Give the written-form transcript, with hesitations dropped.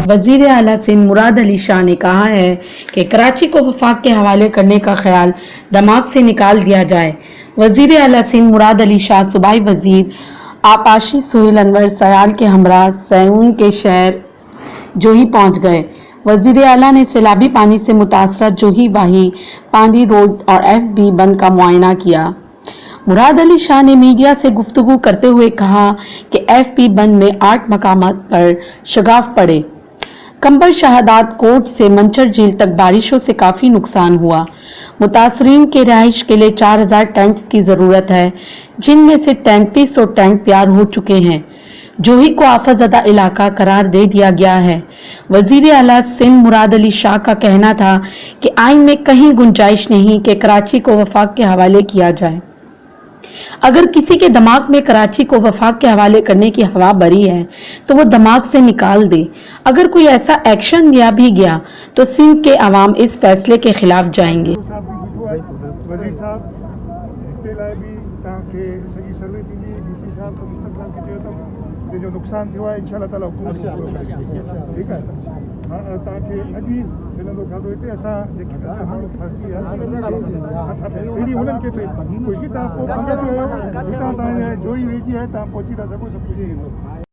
वजीर आला सिंध मुराद अली शाह ने कहा है कि कराची को वफाक के हवाले करने का ख्याल दिमाग से निकाल दिया जाए। वजीर आला सिंध मुराद अली शाह सूबाई वजीर आपाशी सुहेल अनवर सयाल के हमरा सैऊन के शहर जोही पहुंच गए। वजीर आला ने सैलाबी पानी से मुतासरा जोही वाही पांडी रोड और FB बंद का मुआयना किया। मुराद अली शाह ने मीडिया से गुफ्तगू करते हुए कहा कि FB बंद में 8 मकामात पर शगाफ पड़े। कंबर शहादात कोट से मंचर झील तक बारिशों से काफी नुकसान हुआ। मुतासरीन के रिहाइश के लिए 4000 टेंट्स की जरूरत है, जिनमें से 3300 टेंट तैयार हो चुके हैं। जोही को आफतजदा इलाका करार दे दिया गया है। वजीर आला सिंध मुराद अली शाह का कहना था कि आइन में कहीं गुंजाइश नहीं कि कराची को वफाक के हवाले किया जाए। अगर किसी के दिमाग में कराची को वफाक के हवाले करने की हवा भरी है तो वो दिमाग से निकाल दे। अगर कोई ऐसा एक्शन लिया भी गया तो सिंध के अवाम इस फैसले के खिलाफ जाएंगे। जो नुकसान थियो आहे इंशाअल्लाह ताला ठीक है ताकि अभी मिलंदो खाधो हिते असां जेकी माण्हू फासी आहे अहिड़ी उन्हनि खे कोई तव्हां पोइ जोई वेझी आहे तव्हां पहुची था सघो सभु कुझु